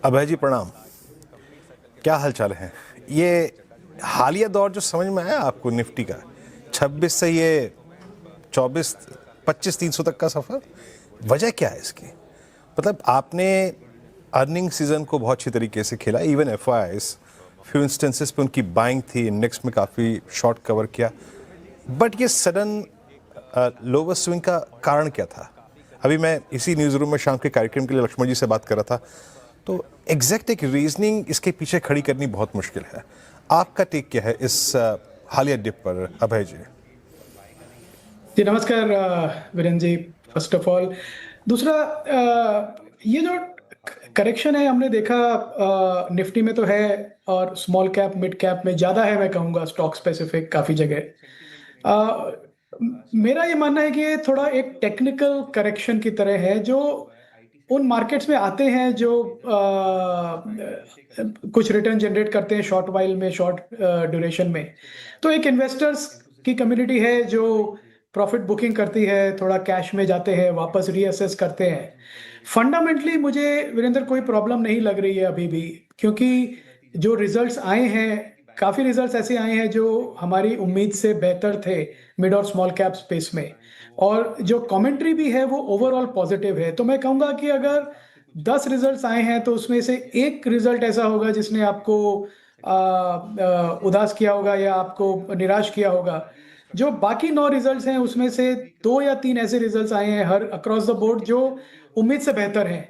अभय जी प्रणाम। क्या हाल चाल है? ये हालिया दौर जो समझ में आया आपको निफ्टी का 26 से ये 24 25 300 तक का सफर, वजह क्या है इसकी? मतलब आपने अर्निंग सीजन को बहुत अच्छी तरीके से खेला, इवन एफआईआईस फ्यू इंस्टेंसेस पे उनकी बाइंग थी, इंडेक्स में काफ़ी शॉर्ट कवर किया, बट ये सडन लोअर स्विंग का कारण क्या था? अभी मैं इसी न्यूज़ रूम में शाम के कार्यक्रम के लिए लक्ष्मण जी से बात कर रहा था, तो एग्जैक्ट एक रीजनिंग इसके पीछे खड़ी करनी बहुत मुश्किल है। आपका टेक क्या है इस हालिया डिप पर, अभय जी? जी नमस्कार Virendra ji, first of all. दूसरा, ये जो करेक्शन है हमने देखा निफ्टी में तो है, और स्मॉल कैप मिड कैप में ज़्यादा है, मैं कहूँगा स्टॉक स्पेसिफिक काफ़ी जगह। मेरा ये मानना है कि ये थोड़ा एक टेक्निकल करेक्शन की तरह है, जो उन मार्केट्स में आते हैं जो कुछ रिटर्न जनरेट करते हैं शॉर्ट वाइल में, शॉर्ट ड्यूरेशन में। तो एक इन्वेस्टर्स की कम्युनिटी है जो प्रॉफिट बुकिंग करती है, थोड़ा कैश में जाते हैं, वापस रीअसेस करते हैं। फंडामेंटली मुझे वीरेंद्र कोई प्रॉब्लम नहीं लग रही है अभी भी, क्योंकि जो रिजल्ट्स आए हैं, काफ़ी रिजल्ट्स ऐसे आए हैं जो हमारी उम्मीद से बेहतर थे मिड और स्मॉल कैप स्पेस में, और जो कमेंट्री भी है वो ओवरऑल पॉजिटिव है। तो मैं कहूँगा कि अगर 10 रिजल्ट्स आए हैं तो उसमें से एक रिजल्ट ऐसा होगा जिसने आपको उदास किया होगा या आपको निराश किया होगा। जो बाकी 9 रिजल्ट्स हैं उसमें से 2 या 3 ऐसे रिजल्ट्स आए हैं हर अक्रॉस द बोर्ड जो उम्मीद से बेहतर हैं।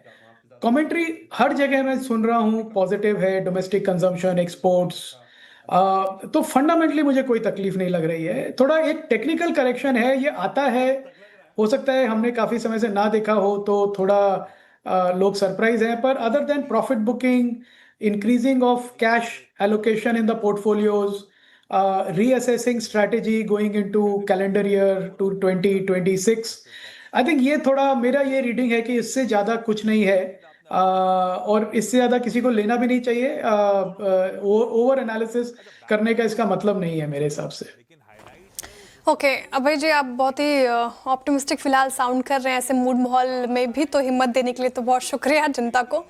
कमेंट्री हर जगह मैं सुन रहा हूँ पॉजिटिव है, डोमेस्टिक कंजम्पशन, एक्सपोर्ट्स। तो फंडामेंटली मुझे कोई तकलीफ नहीं लग रही है। थोड़ा एक टेक्निकल करेक्शन है, ये आता है, हो सकता है हमने काफ़ी समय से ना देखा हो, तो थोड़ा लोग सरप्राइज हैं, पर other than profit booking, increasing of cash allocation in the portfolios, reassessing strategy going into calendar year to 2026, I think ये थोड़ा मेरा ये रीडिंग है कि इससे ज़्यादा कुछ नहीं है, और इससे ज़्यादा किसी को लेना भी नहीं चाहिए। ओवर एनालिसिस करने का इसका मतलब नहीं है मेरे हिसाब से। ओके अभय जी, आप बहुत ही ऑप्टिमिस्टिक फिलहाल साउंड कर रहे हैं, ऐसे मूड माहौल में भी तो हिम्मत देने के लिए तो बहुत शुक्रिया जनता को।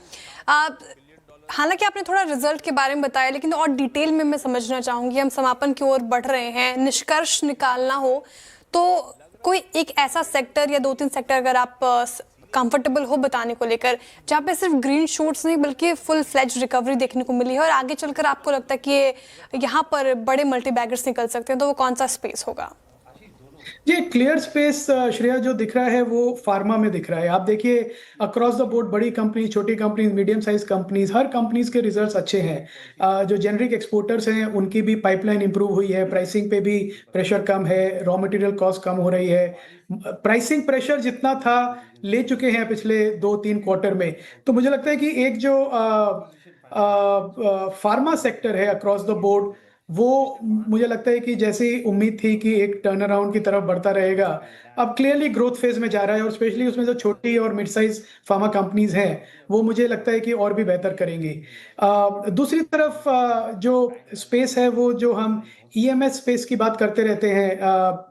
हालांकि आपने थोड़ा रिजल्ट के बारे में बताया, लेकिन और डिटेल में मैं समझना चाहूँगी। हम समापन की ओर बढ़ रहे हैं, निष्कर्ष निकालना हो तो कोई एक ऐसा सेक्टर या 2-3 सेक्टर अगर आप कंफर्टेबल हो बताने को लेकर, जहाँ पे सिर्फ ग्रीन शूट्स नहीं बल्कि फुल फ्लेज रिकवरी देखने को मिली है और आगे चलकर आपको लगता है कि यहाँ पर बड़े मल्टी बैगर्स निकल सकते हैं, तो वो कौन सा स्पेस होगा? ये क्लियर स्पेस श्रेया जो दिख रहा है वो फार्मा में दिख रहा है। आप देखिए अक्रॉस द बोर्ड बड़ी कंपनी, छोटी कंपनीज, मीडियम साइज कंपनीज, हर कंपनीज के रिजल्ट्स अच्छे हैं। जो जेनरिक एक्सपोर्टर्स हैं उनकी भी पाइपलाइन इंप्रूव हुई है, प्राइसिंग पे भी प्रेशर कम है, रॉ मटेरियल कॉस्ट कम हो रही है। प्राइसिंग प्रेशर जितना था ले चुके हैं पिछले 2-3 क्वार्टर में। तो मुझे लगता है कि एक जो फार्मा सेक्टर है अक्रॉस द बोर्ड, वो मुझे लगता है कि जैसी उम्मीद थी कि एक टर्न अराउंड की तरफ बढ़ता रहेगा, अब क्लियरली ग्रोथ फेज में जा रहा है, और स्पेशली उसमें जो छोटी और मिड साइज फार्मा कंपनीज हैं वो मुझे लगता है कि और भी बेहतर करेंगी। दूसरी तरफ जो स्पेस है वो जो हम ईएमएस स्पेस की बात करते रहते हैं,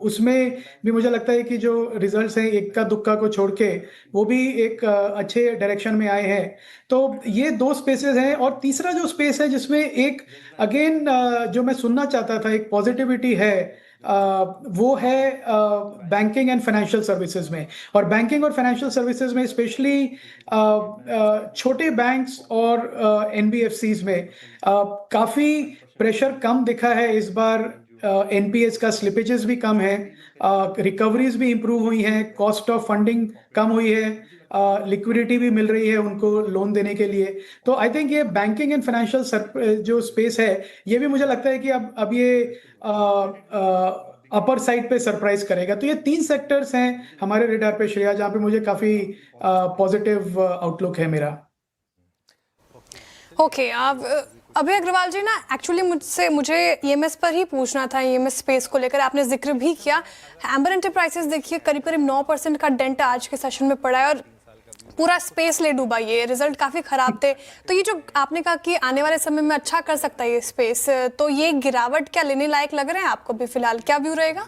उसमें भी मुझे लगता है कि जो रिजल्ट्स हैं इक्का दुक्का को छोड़ के वो भी एक अच्छे डायरेक्शन में आए हैं। तो ये 2 स्पेसेस हैं, और तीसरा जो स्पेस है जिसमें एक अगेन जो मैं सुनना चाहता था, एक पॉजिटिविटी है, वो है बैंकिंग एंड फाइनेंशियल सर्विसेज में। और बैंकिंग और फाइनेंशियल सर्विसेज में स्पेशली छोटे बैंक्स और एनबीएफसीज में काफ़ी प्रेशर कम दिखा है इस बार। एनपीएस का स्लिपेजेस भी कम है, रिकवरीज भी इंप्रूव हुई हैं, कॉस्ट ऑफ फंडिंग कम हुई है, लिक्विडिटी भी मिल रही है उनको लोन देने के लिए। तो आई थिंक ये बैंकिंग एंड फाइनेंशियल जो स्पेस है, ये भी मुझे लगता है कि अब ये अपर साइड पे सरप्राइज करेगा। तो ये 3 सेक्टर्स हैं हमारे रेडार पे श्रेया, जहाँ पे मुझे काफी पॉजिटिव आउटलुक है मेरा। ओके अभय अग्रवाल जी, ना एक्चुअली मुझे ईएमएस पर ही पूछना था, ईएमएस स्पेस को लेकर आपने जिक्र भी किया। एम्बर एंटरप्राइजेस देखिए करीब 9% का डेंट आज के सेशन में पड़ा है और पूरा स्पेस ले डूबा, ये रिजल्ट काफ़ी ख़राब थे। तो ये जो आपने कहा कि आने वाले समय में अच्छा कर सकता है ये स्पेस, तो ये गिरावट क्या लेने लायक लग रहे हैं आपको भी फिलहाल? क्या व्यू रहेगा?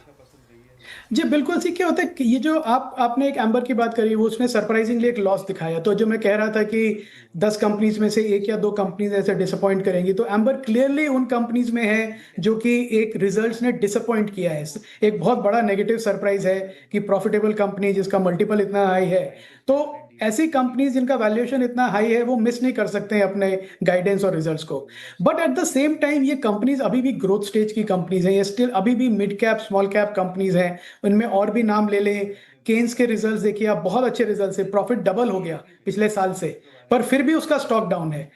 जी, बिल्कुल सी क्या होता है कि ये जो आपने एक एम्बर की बात करी, वो उसने सरप्राइजिंगली एक लॉस दिखाया। तो जो मैं कह रहा था कि 10 कंपनीज़ में से 1 या 2 कंपनीज़ ऐसे डिसअपॉइंट करेंगी, तो एम्बर क्लियरली उन कंपनीज़ में है जो कि एक रिजल्ट्स ने डिसअपॉइंट किया है। एक बहुत बड़ा नेगेटिव सरप्राइज़ है कि प्रॉफिटेबल कंपनी जिसका मल्टीपल इतना हाई है, तो ऐसी कंपनीज़ जिनका वैल्यूएशन इतना हाई है, वो मिस नहीं कर सकते हैं अपने गाइडेंस और रिजल्ट्स को। But at the same time ये कंपनीज़ अभी भी ग्रोथ स्टेज की कंपनीज़ हैं, ये स्टिल अभी भी mid cap, small cap companies हैं। उनमें और भी नाम ले लें, केन्स के रिजल्ट्स देखिए आप, बहुत अच्छे रिजल्ट्स है, प्रॉफिट डबल हो गया पिछले साल से, पर फिर भी उसका स्टॉक डाउन है।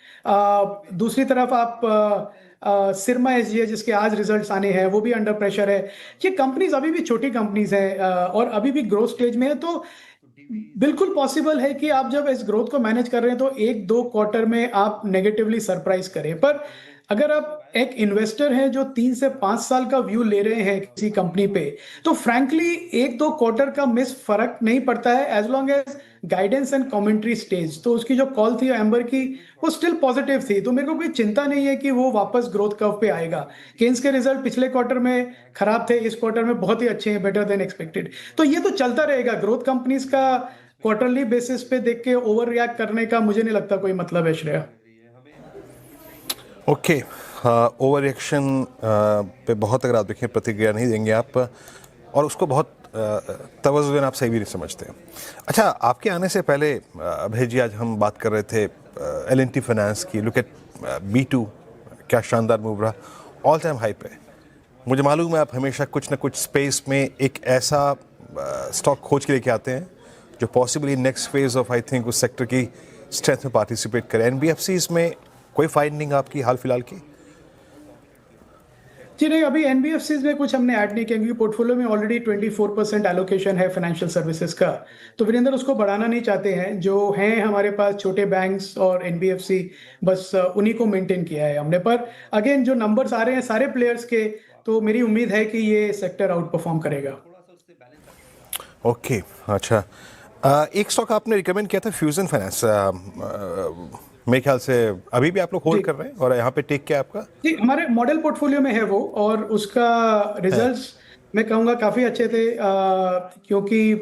दूसरी तरफ आप सिरमा एसजीए जिसके आज रिजल्ट्स आने हैं, वो भी अंडर प्रेशर है। ये कंपनीज अभी भी छोटी कंपनीज हैं और अभी भी ग्रोथ स्टेज में है, तो बिल्कुल पॉसिबल है कि आप जब इस ग्रोथ को मैनेज कर रहे हैं तो 1-2 क्वार्टर में आप नेगेटिवली सरप्राइज करें। पर अगर आप एक इन्वेस्टर हैं जो 3 से 5 साल का व्यू ले रहे हैं किसी कंपनी पे, तो फ्रैंकली 1-2 क्वार्टर का मिस फर्क नहीं पड़ता है as long as guidance and commentary stage. तो उसकी जो कॉल थी एम्बर की, वो स्टिल पॉजिटिव थी, तो मेरे को कोई चिंता नहीं है कि वो वापस ग्रोथ कर्व पे आएगा। केन्स के रिजल्ट पिछले क्वार्टर में खराब थे, इस क्वार्टर में बहुत ही अच्छे हैं, बेटर देन एक्सपेक्टेड। तो ये तो चलता रहेगा। ग्रोथ कंपनीज का क्वार्टरली बेसिस पे देख के ओवर रिएक्ट करने का मुझे नहीं लगता कोई मतलब है, श्रेया। ओके, ओवर रिएक्शन पे बहुत अगर आप देखें प्रतिक्रिया नहीं देंगे आप, और उसको बहुत तवज्जुन आप सही भी नहीं समझते। अच्छा, आपके आने से पहले अभय जी, आज हम बात कर रहे थे L&T फाइनेंस की। लुक एट B2, क्या शानदार मूव रहा, ऑल टाइम हाई पे। मुझे मालूम है आप हमेशा कुछ ना कुछ स्पेस में एक ऐसा स्टॉक खोज के लेके आते हैं जो possibly next phase of I think उस सेक्टर की स्ट्रेंथ में पार्टिसिपेट करे। NBFCs में कोई फाइंडिंग आपकी हाल फिलहाल की? जी नहीं, अभी एनबीएफसीज में कुछ हमने ऐड नहीं किया क्योंकि पोर्टफोलियो में ऑलरेडी 24% एलोकेशन है फाइनेंशियल सर्विसेज का, तो वीरेंद्र उसको बढ़ाना नहीं चाहते हैं। जो हैं हमारे पास छोटे बैंक्स और एनबीएफसी, बस उन्हीं को मेंटेन किया है हमने। पर अगेन जो नंबर्स आ रहे हैं सारे प्लेयर्स के, तो मेरी उम्मीद है कि ये सेक्टर आउट परफॉर्म करेगा। ओके, अच्छा, एक स्टॉक आपने रिकमेंड किया था, फ्यूजन फाइनेंस। मेरे ख्याल से अभी भी आप लोग होल्ड कर रहे हैं, और यहाँ पे टेक क्या है आपका? जी, हमारे मॉडल पोर्टफोलियो में है वो, और उसका रिजल्ट्स मैं कहूँगा काफ़ी अच्छे थे, क्योंकि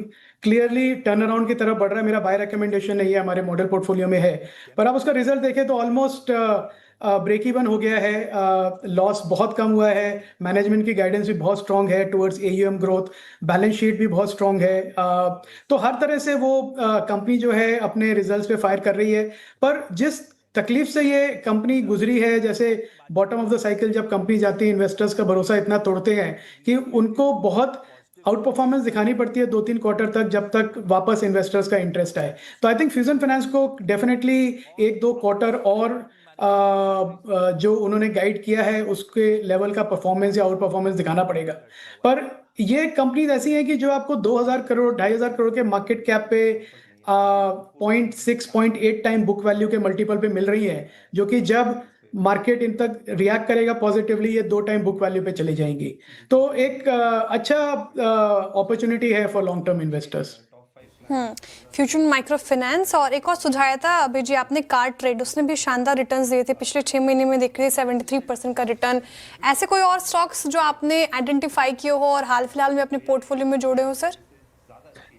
क्लियरली टर्न अराउंड की तरफ बढ़ रहा है। मेरा बाय रिकमेंडेशन नहीं है, हमारे मॉडल पोर्टफोलियो में है, पर आप उसका रिजल्ट देखें तो ऑलमोस्ट ब्रेक इवन हो गया है, लॉस बहुत कम हुआ है, मैनेजमेंट की गाइडेंस भी बहुत स्ट्रांग है towards AUM growth, balance sheet भी बहुत स्ट्रांग है, तो हर तरह से वो कंपनी जो है अपने रिजल्ट्स पे फायर कर रही है। पर जिस तकलीफ से ये कंपनी गुजरी है, जैसे बॉटम ऑफ द साइकिल जब कंपनी जाती है, इन्वेस्टर्स का भरोसा इतना तोड़ते हैं कि उनको बहुत आउट परफॉर्मेंस दिखानी पड़ती है 2-3 क्वार्टर तक, जब तक वापस इन्वेस्टर्स का इंटरेस्ट आए। तो आई थिंक फ्यूजन फाइनेंस को डेफिनेटली 1-2 क्वार्टर और जो उन्होंने गाइड किया है उसके लेवल का परफॉर्मेंस या आउट परफॉर्मेंस दिखाना पड़ेगा। पर ये कंपनीज ऐसी हैं कि जो आपको 2000 करोड़ 2500 करोड़ के मार्केट कैप पे 0.6-0.8 टाइम बुक वैल्यू के मल्टीपल पे मिल रही है, जो कि जब मार्केट इन तक रिएक्ट करेगा पॉजिटिवली, ये 2 टाइम बुक वैल्यू पे चली जाएंगी। तो एक अच्छा अपॉर्चुनिटी है for long term investors. Fusion micro finance, और एक और सुझाया था अभी जी आपने कार ट्रेड, उसने भी शानदार रिटर्न्स दिए थे पिछले 6 महीने में, देख रहे 73% का रिटर्न। ऐसे कोई और स्टॉक्स जो आपने आइडेंटिफाई किए हो और हाल फिलहाल में अपने पोर्टफोलियो में जोड़े हो सर?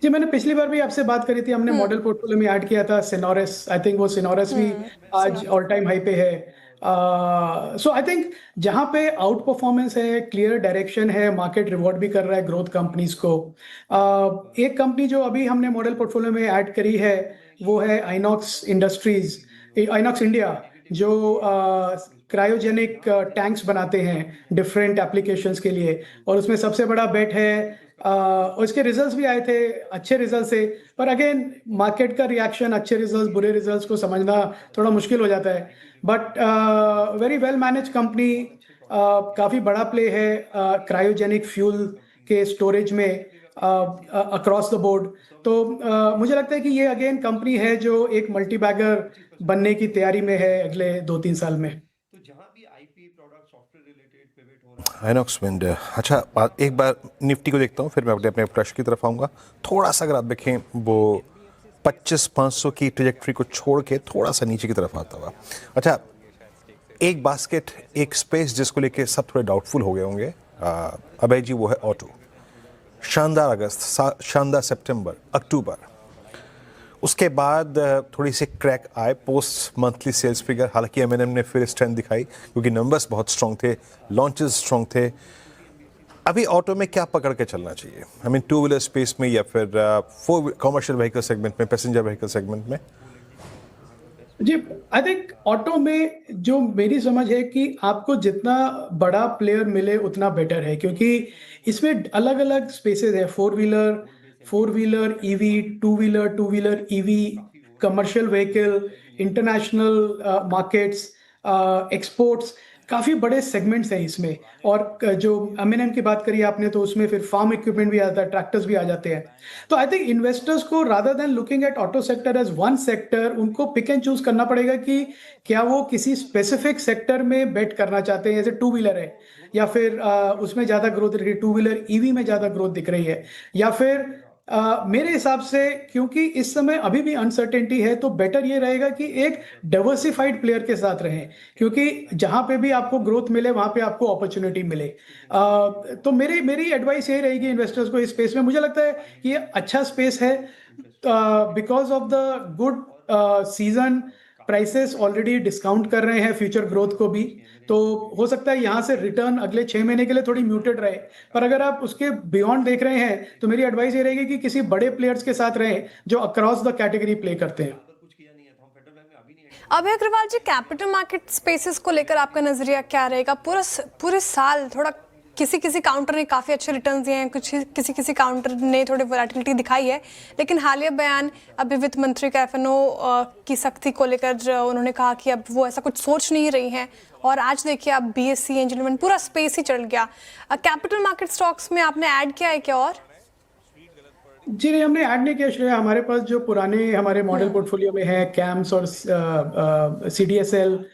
जी, मैंने पिछली बार भी आपसे बात करी थी, हमने मॉडल पोर्टफोलियो में ऐड किया था सिनोरस। आई थिंक वो सिनोरस भी आज ऑल टाइम हाई पे है। सो आई थिंक जहां पे आउट परफॉर्मेंस है, क्लियर डायरेक्शन है, मार्केट रिवॉर्ड भी कर रहा है ग्रोथ कंपनीज को। एक कंपनी जो अभी हमने मॉडल पोर्टफोलियो में ऐड करी है वो है आइनॉक्स इंडस्ट्रीज, आइनॉक्स इंडिया, जो क्रायोजेनिक टैंक्स बनाते हैं डिफरेंट एप्लीकेशंस के लिए, और उसमें सबसे बड़ा बेट है। और इसके रिजल्ट्स भी आए थे, अच्छे रिजल्ट्स है, पर अगेन मार्केट का रिएक्शन अच्छे रिजल्ट्स बुरे रिजल्ट्स को समझना थोड़ा मुश्किल हो जाता है। But very well manage company, काफ़ी बड़ा प्ले है क्रायोजेनिक फ्यूल के स्टोरेज में अक्रॉस द बोर्ड। तो मुझे लगता है कि ये अगेन कंपनी है जो एक मल्टी बैगर बनने की तैयारी में है अगले 2-3 साल में। आइनॉक्स विंड, अच्छा, एक बार निफ्टी को देखता हूँ, फिर मैं अपने प्रश्न की तरफ आऊँगा। थोड़ा सा अगर आप देखें वो 25,500 की ट्रेजेक्ट्री को छोड़ के थोड़ा सा नीचे की तरफ आता हुआ। अच्छा, एक बास्केट, एक स्पेस जिसको लेके सब थोड़े डाउटफुल हो गए होंगे अभय जी, वो है ऑटो। शानदार अगस्त, शानदार सितंबर, अक्टूबर, उसके बाद थोड़ी सी क्रैक आए पोस्ट मंथली सेल्स फिगर। हालांकि एमएनएम ने फिर स्ट्रेंथ दिखाई क्योंकि नंबर्स बहुत स्ट्रॉन्ग थे, लॉन्चेस स्ट्रॉन्ग थे। अभी ऑटो में क्या पकड़ के चलना चाहिए? I mean two wheeler space में या फिर कॉमर्शियल व्हीकल सेगमेंट में, पैसेंजर व्हीकल सेगमेंट में? जी, आई थिंक ऑटो में जो मेरी समझ है कि आपको जितना बड़ा प्लेयर मिले उतना बेटर है, क्योंकि इसमें अलग अलग स्पेसेस है। Four wheeler EV, two wheeler EV, commercial vehicle, international markets, exports, काफ़ी बड़े सेगमेंट्स हैं इसमें। और जो एमएनएम की बात करी आपने, तो उसमें फिर फार्म इक्विपमेंट भी आता है, ट्रैक्टर्स भी आ जाते हैं। तो आई थिंक इन्वेस्टर्स को rather than looking at auto sector as one sector, उनको पिक एंड चूज करना पड़ेगा कि क्या वो किसी स्पेसिफिक सेक्टर में बेट करना चाहते हैं। जैसे टू व्हीलर है, या फिर उसमें ज़्यादा ग्रोथ दिख रही है, टू व्हीलर ईवी में ज़्यादा ग्रोथ दिख रही है, या फिर मेरे हिसाब से क्योंकि इस समय अभी भी अनसर्टेनिटी है, तो बेटर ये रहेगा कि एक डाइवर्सिफाइड प्लेयर के साथ रहें, क्योंकि जहां पे भी आपको ग्रोथ मिले वहां पे आपको अपॉर्चुनिटी मिले। तो मेरी एडवाइस यही रहेगी इन्वेस्टर्स को इस स्पेस में। मुझे लगता है कि ये अच्छा स्पेस है because of the good season. Prices already discount कर रहे हैं फ्यूचर ग्रोथ को भी, तो हो सकता है यहाँ से रिटर्न अगले 6 महीने के लिए थोड़ी म्यूटेड रहे। पर अगर आप उसके बियॉन्ड देख रहे हैं, तो मेरी एडवाइस ये रहेगी कि किसी बड़े प्लेयर्स के साथ रहें जो अक्रॉस द कैटेगरी प्ले करते हैं। अभय अग्रवाल जी, कैपिटल मार्केट स्पेसेस को लेकर आपका नजरिया क्या रहेगा? पूरे साल थोड़ा किसी काउंटर ने काफ़ी अच्छे रिटर्न्स दिए हैं, किसी काउंटर ने थोड़ी वोलेटिलिटी दिखाई है, लेकिन हालिया बयान अभी वित्त मंत्री का एफएनओ की सख्ती को लेकर उन्होंने कहा कि अब वो ऐसा कुछ सोच नहीं रही हैं। और आज देखिए अब बीएसई एंजल इन्वेस्टमेंट पूरा स्पेस ही चल गया। कैपिटल मार्केट स्टॉक्स में आपने ऐड किया है क्या? और जी नहीं, हमने ऐड नहीं किया श्रेया। हमारे पास जो पुराने हमारे मॉडल पोर्टफोलियो में है, कैम्स और सीडीएसएल,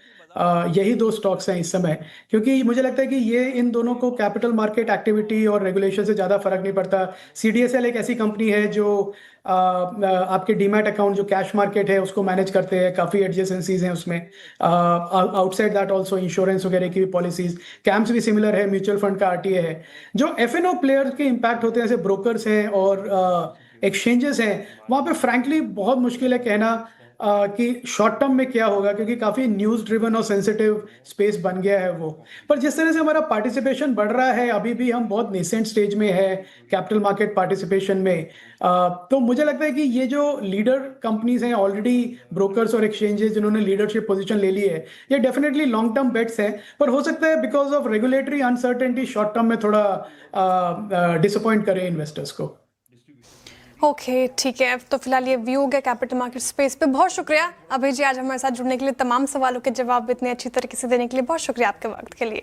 यही दो स्टॉक्स हैं इस समय, क्योंकि मुझे लगता है कि ये इन दोनों को कैपिटल मार्केट एक्टिविटी और रेगुलेशन से ज़्यादा फर्क नहीं पड़ता। सीडीएसएल एक ऐसी कंपनी है जो आपके डीमैट अकाउंट, जो कैश मार्केट है, उसको मैनेज करते हैं। काफ़ी एडजेसेंसीज हैं उसमें। आउटसाइड दैट ऑल्सो इंश्योरेंस वगैरह की भी पॉलिसीज। कैम्स भी सिमिलर है, म्यूचुअल फंड का आरटीए है। जो एफएनओ प्लेयर के इम्पैक्ट होते हैं, जैसे ब्रोकर्स हैं और एक्सचेंजेस हैं, वहाँ पे फ्रैंकली बहुत मुश्किल है कहना कि शॉर्ट टर्म में क्या होगा, क्योंकि काफ़ी न्यूज़ ड्रिवन और सेंसिटिव स्पेस बन गया है वो। पर जिस तरह से हमारा पार्टिसिपेशन बढ़ रहा है, अभी भी हम बहुत नेसेंट स्टेज में है कैपिटल मार्केट पार्टिसिपेशन में। तो मुझे लगता है कि ये जो लीडर कंपनीज हैं ऑलरेडी, ब्रोकर्स और एक्सचेंजेस जिन्होंने लीडरशिप पोजीशन ले ली है, ये डेफिनेटली लॉन्ग टर्म बेट्स हैं। पर हो सकता है because of regulatory uncertainty short term में थोड़ा डिसअपॉइंट करे इन्वेस्टर्स को। ओके, ठीक है। तो फिलहाल ये व्यू हो गया कैपिटल मार्केट स्पेस पे। बहुत शुक्रिया अभय जी आज हमारे साथ जुड़ने के लिए, तमाम सवालों के जवाब इतने अच्छी तरीके से देने के लिए। बहुत शुक्रिया आपके वक्त के लिए।